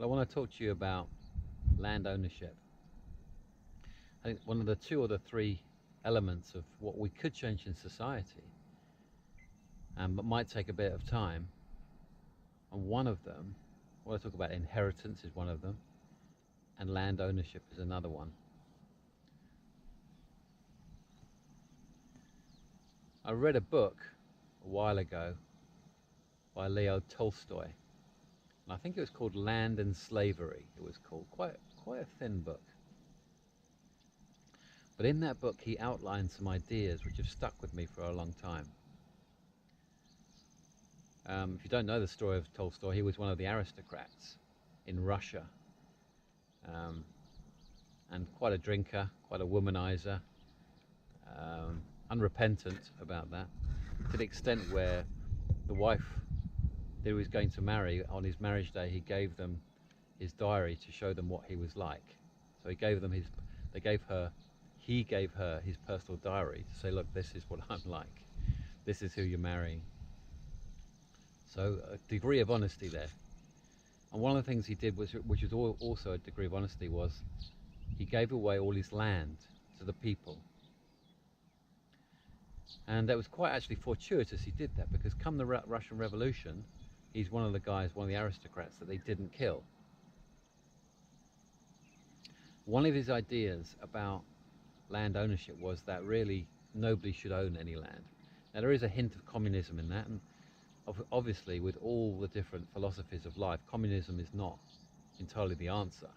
Well, I want to talk to you about land ownership. I think one of the two or the three elements of what we could change in society, but might take a bit of time. And one of them, what I talk about, inheritance is one of them, and land ownership is another one. I read a book a while ago by Leo Tolstoy, and I think it was called Land and Slavery. It was called quite a thin book. But in that book, he outlined some ideas which have stuck with me for a long time. If you don't know the story of Tolstoy, he was one of the aristocrats in Russia, um, and quite a drinker, quite a womanizer, unrepentant about that, to the extent where the wife that he was going to marry, on his marriage day, he gave them his diary to show them what he was like. So he gave them he gave her his personal diary to say, look, this is what I'm like. This is who you're marrying. So a degree of honesty there. And one of the things he did, which was also a degree of honesty, was he gave away all his land to the people. And that was quite actually fortuitous he did that, because come the Russian Revolution, he's one of the guys, one of the aristocrats that they didn't kill. One of his ideas about land ownership was that really nobody should own any land. Now there is a hint of communism in that, and obviously with all the different philosophies of life, communism is not entirely the answer,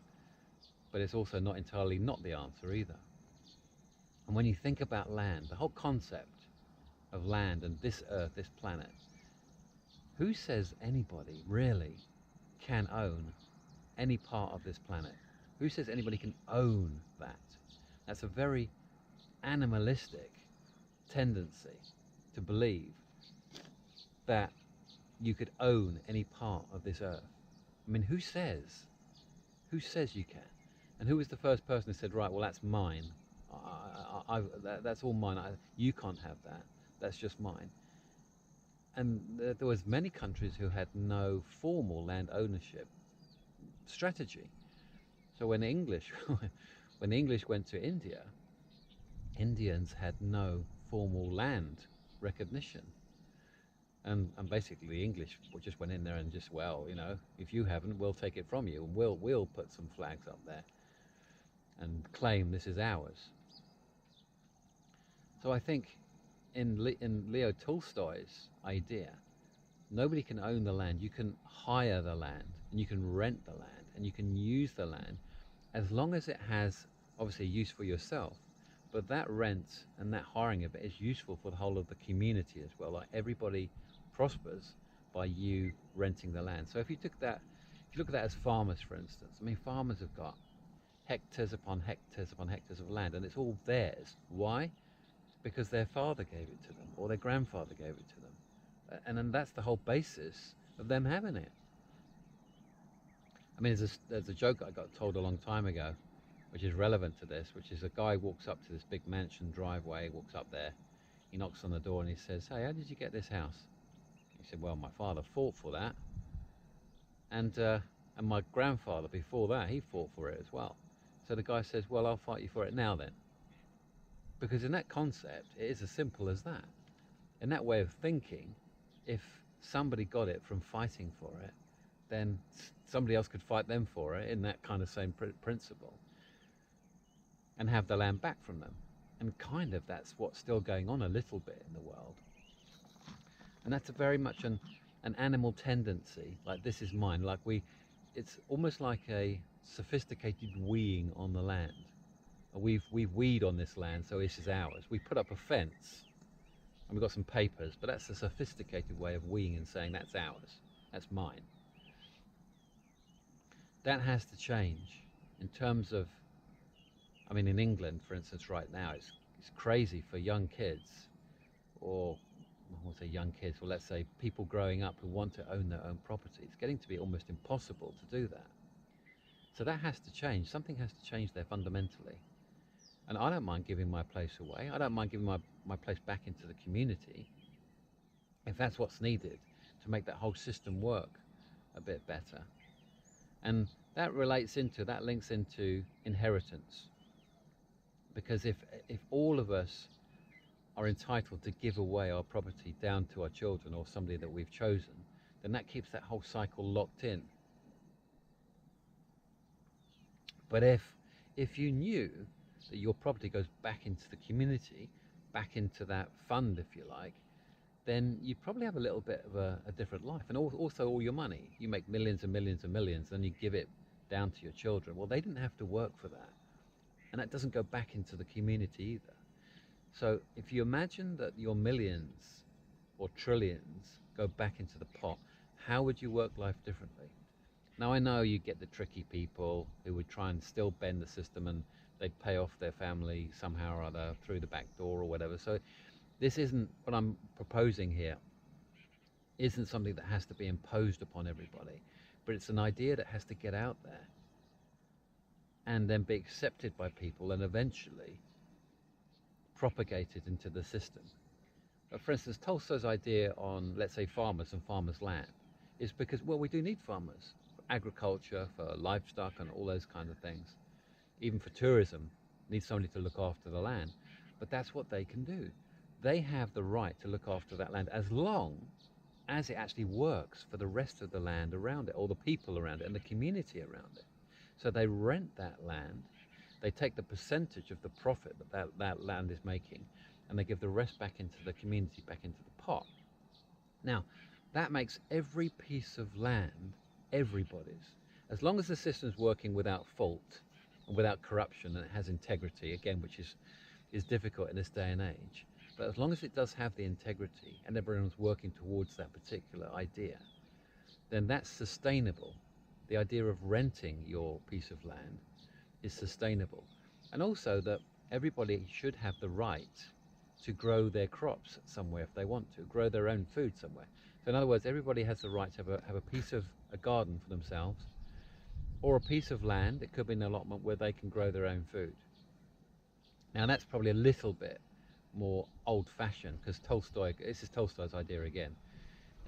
but it's also not entirely not the answer either. And when you think about land, the whole concept of land and this earth, this planet, who says anybody really can own any part of this planet? Who says anybody can own that? That's a very animalistic tendency to believe that you could own any part of this earth. I mean, who says you can? And who was the first person who said, right, well, that's mine. That's all mine. You can't have that. That's just mine. And there was many countries who had no formal land ownership strategy. So when the English went to India, Indians had no formal land recognition. And basically the English just went in there and just, well, you know, if you haven't, we'll take it from you, and we'll put some flags up there and claim this is ours. So I think in Leo Tolstoy's idea, nobody can own the land. You can hire the land, and you can rent the land, and you can use the land, as long as it has obviously use for yourself. But that rent and that hiring of it is useful for the whole of the community as well. Like, everybody prospers by you renting the land. So if you look at that as farmers, for instance, I mean, farmers have got hectares upon hectares upon hectares of land, and it's all theirs. Why? Because their father gave it to them, or their grandfather gave it to them. And then that's the whole basis of them having it. I mean, there's a joke I got told a long time ago, which is relevant to this, which is a guy walks up to this big mansion driveway, walks up there, he knocks on the door and he says, hey, how did you get this house? He said, well, my father fought for that, and my grandfather before that, he fought for it as well. So the guy says, well, I'll fight you for it now then. Because in that concept, it is as simple as that. In that way of thinking, if somebody got it from fighting for it, then somebody else could fight them for it in that kind of same principle, and have the land back from them. And kind of that's what's still going on a little bit in the world. And that's very much an animal tendency, like this is mine, like it's almost like a sophisticated weeing on the land. We've weed on this land, so this is ours. We put up a fence and we've got some papers, but that's a sophisticated way of weeing and saying that's ours, that's mine. That has to change in terms of, I mean, in England, for instance, right now, it's crazy for young kids, or I won't say young kids, or let's say people growing up who want to own their own property. It's getting to be almost impossible to do that. So that has to change. Something has to change there fundamentally. And I don't mind giving my place away. I don't mind giving my place back into the community, if that's what's needed to make that whole system work a bit better. And that links into inheritance. Because if all of us are entitled to give away our property down to our children or somebody that we've chosen, then that keeps that whole cycle locked in. But if you knew that your property goes back into the community, back into that fund, if you like, then you probably have a little bit of a different life. And also all your money. You make millions and millions and millions, then you give it down to your children. Well, they didn't have to work for that. And that doesn't go back into the community either. So if you imagine that your millions or trillions go back into the pot, how would you work life differently? Now, I know you get the tricky people who would try and still bend the system, and they'd pay off their family somehow or other through the back door or whatever. So this isn't what I'm proposing here, isn't something that has to be imposed upon everybody, but it's an idea that has to get out there and then be accepted by people and eventually propagated into the system. But for instance, Tolstoy's idea on, let's say, farmers and farmers' land is because, well, we do need farmers for agriculture, for livestock and all those kind of things. Even for tourism, need somebody to look after the land. But that's what they can do. They have the right to look after that land as long as it actually works for the rest of the land around it, or the people around it and the community around it. So they rent that land, they take the percentage of the profit that land is making, and they give the rest back into the community, back into the pot. Now, that makes every piece of land everybody's. As long as the system's working without fault and without corruption, and it has integrity, again, which is difficult in this day and age, but as long as it does have the integrity and everyone's working towards that particular idea, then that's sustainable. The idea of renting your piece of land is sustainable. And also that everybody should have the right to grow their crops somewhere if they want to, grow their own food somewhere. So in other words, everybody has the right to have a piece of a garden for themselves, or a piece of land, it could be an allotment, where they can grow their own food. Now that's probably a little bit more old-fashioned, because this is Tolstoy's idea again.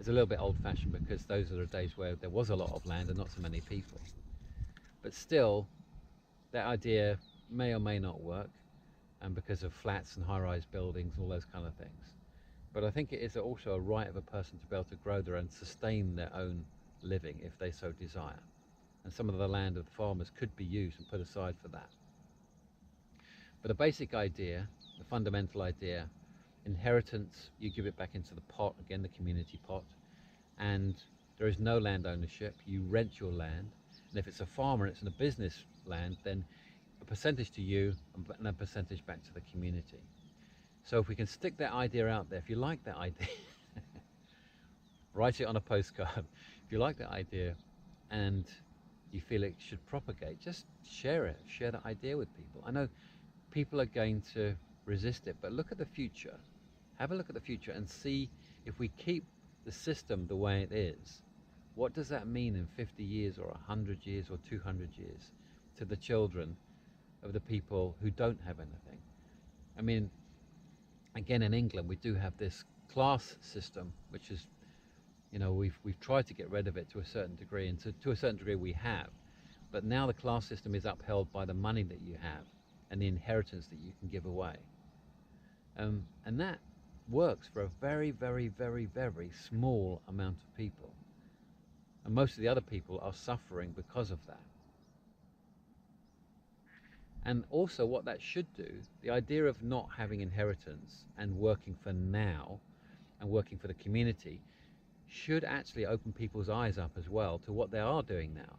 It's a little bit old-fashioned because those are the days where there was a lot of land and not so many people. But still, that idea may or may not work, and because of flats and high-rise buildings, all those kind of things. But I think it is also a right of a person to be able to grow their own, sustain their own living if they so desire. And some of the land of the farmers could be used and put aside for that. But the basic idea, the fundamental idea, inheritance, you give it back into the pot, again the community pot, and there is no land ownership, you rent your land, and if it's a farmer and it's in a business land, then a percentage to you and a percentage back to the community. So if we can stick that idea out there, if you like that idea, write it on a postcard. If you like that idea and you feel it should propagate, just share it, share that idea with people. I know people are going to resist it, but look at the future. Have a look at the future and see, if we keep the system the way it is, what does that mean in 50 years or 100 years or 200 years to the children of the people who don't have anything? I mean, again, in England, we do have this class system, which is, you know, we've tried to get rid of it to a certain degree, and to a certain degree we have. But now the class system is upheld by the money that you have and the inheritance that you can give away. And that works for a very, very, very, very small amount of people. And most of the other people are suffering because of that. And also what that should do, the idea of not having inheritance and working for now and working for the community, should actually open people's eyes up as well to what they are doing now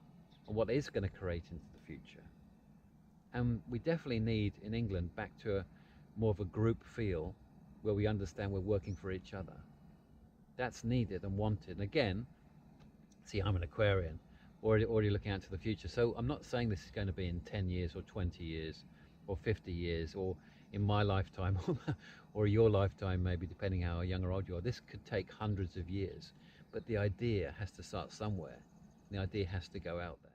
and what is going to create into the future. And we definitely need, in England, back to more of a group feel where we understand we're working for each other. That's needed and wanted. And again, see, I'm an Aquarian, already looking out to the future. So I'm not saying this is going to be in 10 years or 20 years or 50 years or in my lifetime or your lifetime, maybe, depending how young or old you are. This could take hundreds of years. But the idea has to start somewhere. The idea has to go out there.